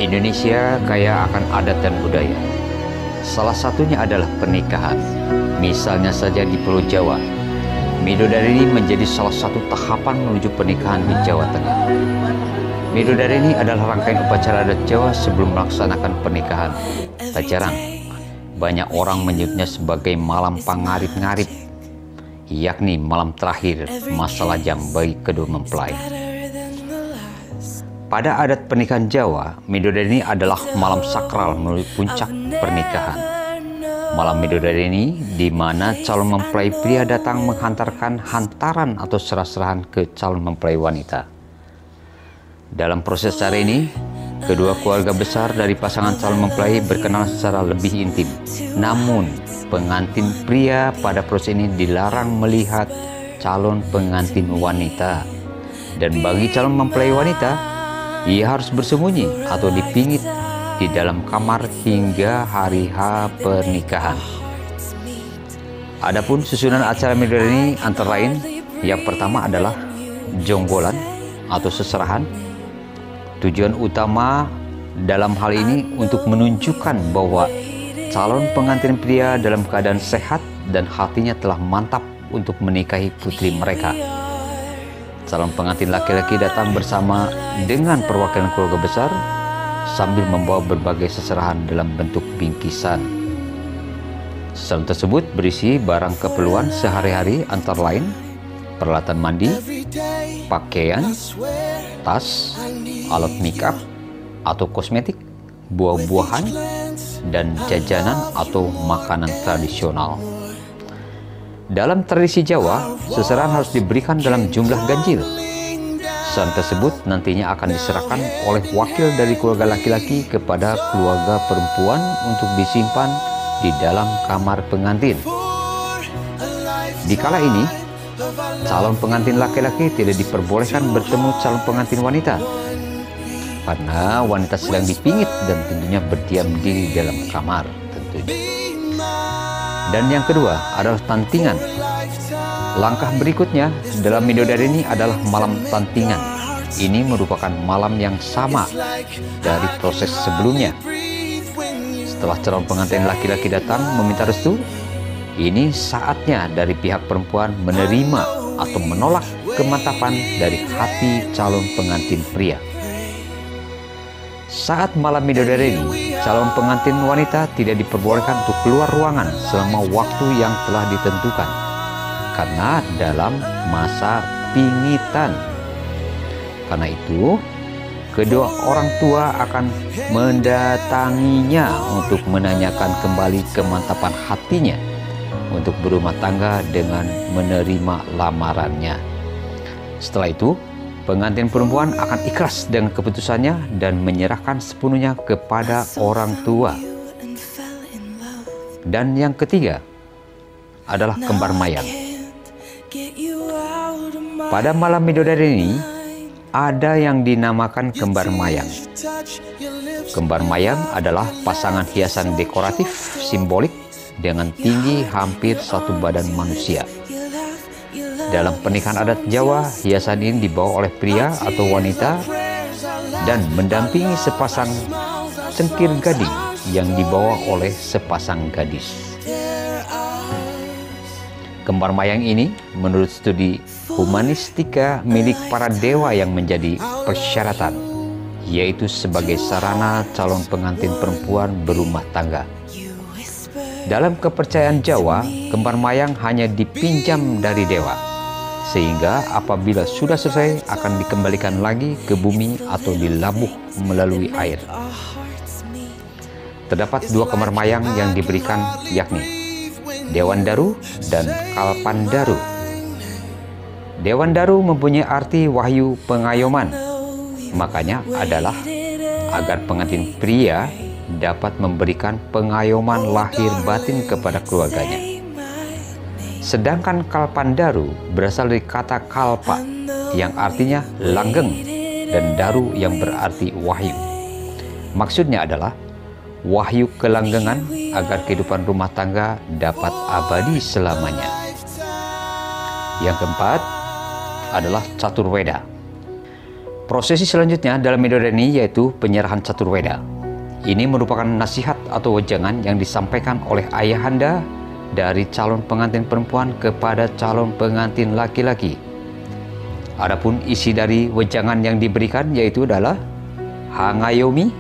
Indonesia kaya akan adat dan budaya. Salah satunya adalah pernikahan. Misalnya saja di Pulau Jawa, Midodareni menjadi salah satu tahapan menuju pernikahan di Jawa Tengah. Midodareni adalah rangkaian upacara adat Jawa sebelum melaksanakan pernikahan. Tak jarang, banyak orang menyebutnya sebagai malam pangarip-ngarip, yakni malam terakhir masa lajang bagi kedua mempelai. Pada adat pernikahan Jawa, Midodareni adalah malam sakral menuju puncak pernikahan. Malam Midodareni di mana calon mempelai pria datang menghantarkan hantaran atau serah-serahan ke calon mempelai wanita. Dalam proses acara ini, kedua keluarga besar dari pasangan calon mempelai berkenalan secara lebih intim. Namun, pengantin pria pada proses ini dilarang melihat calon pengantin wanita. Dan bagi calon mempelai wanita, ia harus bersembunyi atau dipingit di dalam kamar hingga hari H pernikahan. Adapun susunan acara Midodareni antara lain, yang pertama adalah jonggolan atau seserahan. Tujuan utama dalam hal ini untuk menunjukkan bahwa calon pengantin pria dalam keadaan sehat dan hatinya telah mantap untuk menikahi putri mereka. Calon pengantin laki-laki datang bersama dengan perwakilan keluarga besar sambil membawa berbagai seserahan dalam bentuk bingkisan. Seserahan tersebut berisi barang keperluan sehari-hari antara lain peralatan mandi, pakaian, tas, alat makeup atau kosmetik, buah-buahan, dan jajanan atau makanan tradisional. Dalam tradisi Jawa, seserahan harus diberikan dalam jumlah ganjil. Seserahan tersebut nantinya akan diserahkan oleh wakil dari keluarga laki-laki kepada keluarga perempuan untuk disimpan di dalam kamar pengantin. Di kala ini, calon pengantin laki-laki tidak diperbolehkan bertemu calon pengantin wanita karena wanita sedang dipingit dan tentunya berdiam diri dalam kamar tentunya. Dan yang kedua adalah tantingan. Langkah berikutnya dalam Midodareni adalah malam tantingan. Ini merupakan malam yang sama dari proses sebelumnya. Setelah calon pengantin laki-laki datang meminta restu, ini saatnya dari pihak perempuan menerima atau menolak kemantapan dari hati calon pengantin pria. Saat malam Midodareni, calon pengantin wanita tidak diperbolehkan untuk keluar ruangan selama waktu yang telah ditentukan karena dalam masa pingitan. Karena itu, kedua orang tua akan mendatanginya untuk menanyakan kembali kemantapan hatinya untuk berumah tangga dengan menerima lamarannya. Setelah itu, pengantin perempuan akan ikhlas dengan keputusannya dan menyerahkan sepenuhnya kepada orang tua. Dan yang ketiga adalah kembar mayang. Pada malam Midodareni ada yang dinamakan kembar mayang. Kembar mayang adalah pasangan hiasan dekoratif simbolik dengan tinggi hampir satu badan manusia. Dalam pernikahan adat Jawa, hiasan ini dibawa oleh pria atau wanita dan mendampingi sepasang cengkir gading yang dibawa oleh sepasang gadis. Kembar mayang ini menurut studi humanistika milik para dewa yang menjadi persyaratan, yaitu sebagai sarana calon pengantin perempuan berumah tangga. Dalam kepercayaan Jawa, kembar mayang hanya dipinjam dari dewa, sehingga apabila sudah selesai akan dikembalikan lagi ke bumi atau dilabuh melalui air. Terdapat dua kembar mayang yang diberikan, yakni Dewandaru dan Kalpandaru. Dewandaru mempunyai arti wahyu pengayoman, makanya adalah agar pengantin pria dapat memberikan pengayoman lahir batin kepada keluarganya. Sedangkan Kalpandaru berasal dari kata kalpa yang artinya langgeng dan daru yang berarti wahyu. Maksudnya adalah wahyu kelanggengan agar kehidupan rumah tangga dapat abadi selamanya. Yang keempat adalah Caturweda. Prosesi selanjutnya dalam Midodaren yaitu penyerahan Caturweda. Ini merupakan nasihat atau wejangan yang disampaikan oleh ayahanda dari calon pengantin perempuan kepada calon pengantin laki-laki. Adapun isi dari wejangan yang diberikan yaitu adalah hangayomi,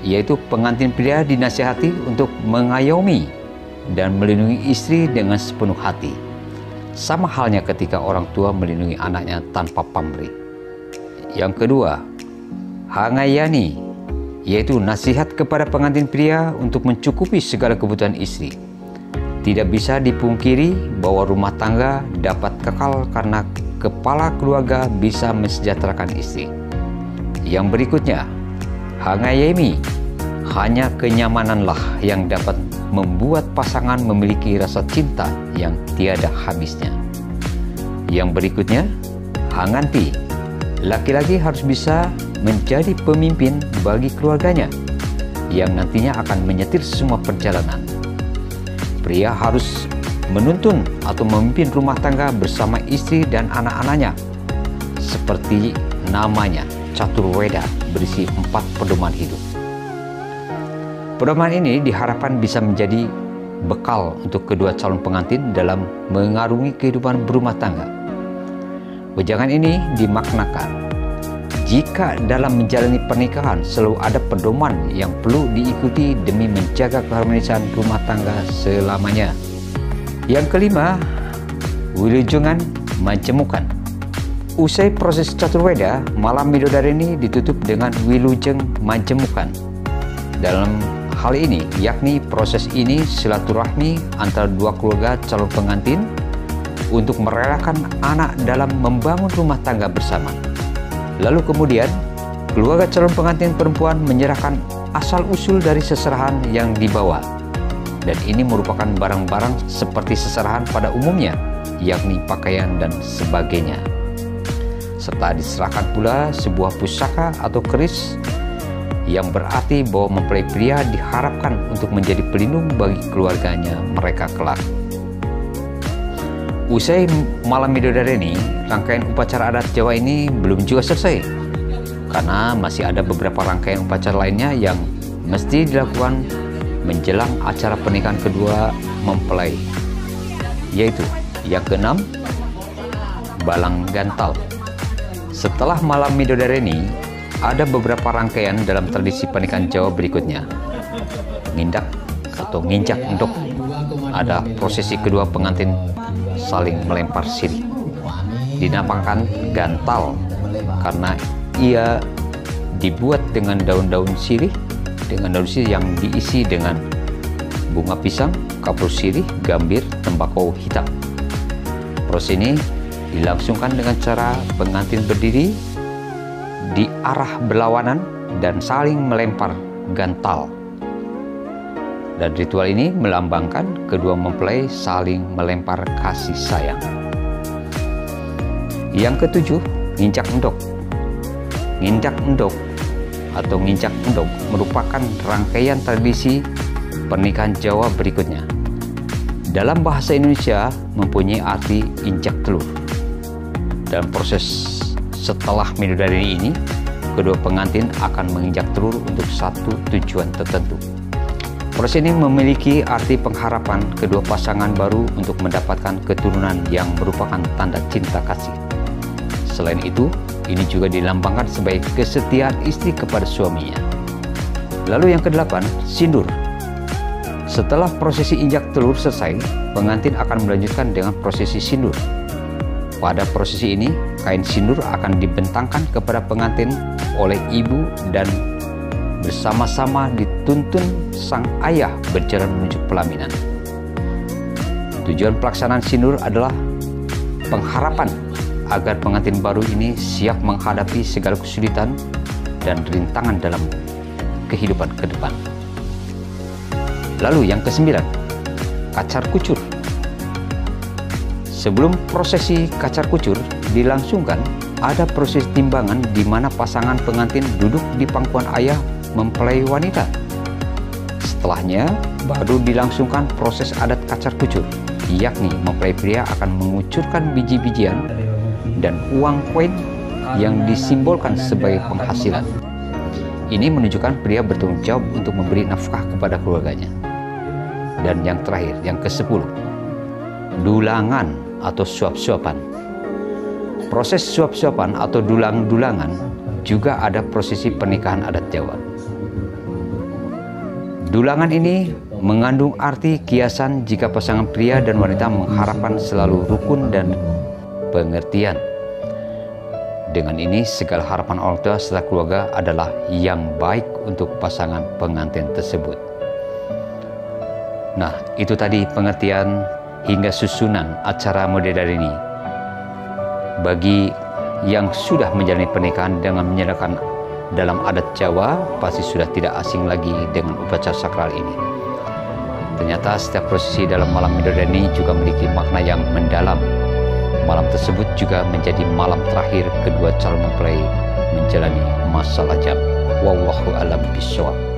yaitu pengantin pria dinasihati untuk mengayomi dan melindungi istri dengan sepenuh hati. Sama halnya ketika orang tua melindungi anaknya tanpa pamrih. Yang kedua, hangayani, yaitu nasihat kepada pengantin pria untuk mencukupi segala kebutuhan istri. Tidak bisa dipungkiri bahwa rumah tangga dapat kekal karena kepala keluarga bisa mensejahterakan istri. Yang berikutnya, hangayemi, hanya kenyamananlah yang dapat membuat pasangan memiliki rasa cinta yang tiada habisnya. Yang berikutnya, hanganti, laki-laki harus bisa menjadi pemimpin bagi keluarganya yang nantinya akan menyetir semua perjalanan. Pria harus menuntun atau memimpin rumah tangga bersama istri dan anak-anaknya. Seperti namanya, Caturweda berisi 4 pedoman hidup. Pedoman ini diharapkan bisa menjadi bekal untuk kedua calon pengantin dalam mengarungi kehidupan berumah tangga. Wejangan ini dimaknakan jika dalam menjalani pernikahan selalu ada pedoman yang perlu diikuti demi menjaga keharmonisan rumah tangga selamanya. Yang kelima, wilujungan manjemukan. Usai proses Caturweda, malam Midodaren ini ditutup dengan wilujeng manjemukan. Dalam hal ini, yakni proses ini silaturahmi antara dua keluarga calon pengantin untuk merelakan anak dalam membangun rumah tangga bersama. Lalu kemudian, keluarga calon pengantin perempuan menyerahkan asal-usul dari seserahan yang dibawa. Dan ini merupakan barang-barang seperti seserahan pada umumnya, yakni pakaian dan sebagainya. Serta diserahkan pula sebuah pusaka atau keris yang berarti bahwa mempelai pria diharapkan untuk menjadi pelindung bagi keluarganya mereka kelak. Usai malam Midodaren ini, rangkaian upacara adat Jawa ini belum juga selesai, karena masih ada beberapa rangkaian upacara lainnya yang mesti dilakukan menjelang acara pernikahan kedua mempelai, yaitu yang keenam, balang gantal. Setelah malam Midodaren ini, ada beberapa rangkaian dalam tradisi pernikahan Jawa berikutnya. Ngindak atau nginjak endok, ada prosesi kedua pengantin saling melempar sirih. Dinamakan gantal karena ia dibuat dengan daun-daun sirih, yang diisi dengan bunga pisang, kapur sirih, gambir, tembakau hitam. Proses ini dilangsungkan dengan cara pengantin berdiri di arah berlawanan dan saling melempar gantal. Dan ritual ini melambangkan kedua mempelai saling melempar kasih sayang. Yang ketujuh, nginjak endok. Nginjak endok atau nginjak endok merupakan rangkaian tradisi pernikahan Jawa berikutnya. Dalam bahasa Indonesia mempunyai arti injak telur. Dalam proses setelah Midodaren ini, kedua pengantin akan menginjak telur untuk satu tujuan tertentu. Proses ini memiliki arti pengharapan kedua pasangan baru untuk mendapatkan keturunan yang merupakan tanda cinta kasih. Selain itu, ini juga dilambangkan sebagai kesetiaan istri kepada suaminya. Lalu yang kedelapan, sindur. Setelah prosesi injak telur selesai, pengantin akan melanjutkan dengan prosesi sindur. Pada prosesi ini, kain sindur akan dibentangkan kepada pengantin oleh ibu dan bersama-sama dituntun sang ayah berjalan menuju pelaminan. Tujuan pelaksanaan sindur adalah pengharapan agar pengantin baru ini siap menghadapi segala kesulitan dan rintangan dalam kehidupan ke depan. Lalu yang kesembilan, kacar kucur. Sebelum prosesi kacar kucur dilangsungkan, ada proses timbangan di mana pasangan pengantin duduk di pangkuan ayah mempelai wanita. Setelahnya baru dilangsungkan proses adat kacar kucur, yakni mempelai pria akan mengucurkan biji-bijian dan uang koin yang disimbolkan sebagai penghasilan. Ini menunjukkan pria bertanggung jawab untuk memberi nafkah kepada keluarganya. Dan yang terakhir, yang ke-10, dulangan atau suap-suapan. Proses suap-suapan atau dulang-dulangan juga ada prosesi pernikahan adat Jawa. Dulangan ini mengandung arti kiasan jika pasangan pria dan wanita mengharapkan selalu rukun dan pengertian. Dengan ini, segala harapan orang tua serta keluarga adalah yang baik untuk pasangan pengantin tersebut. Nah, itu tadi pengertian hingga susunan acara modern ini. Bagi yang sudah menjalani pernikahan dengan menyerahkan dalam adat Jawa, pasti sudah tidak asing lagi dengan upacara sakral ini. Ternyata setiap prosesi dalam malam modern ini juga memiliki makna yang mendalam. Malam tersebut juga menjadi malam terakhir kedua calon mempelai menjalani masa lajang. Wallahu a'lam bishawab.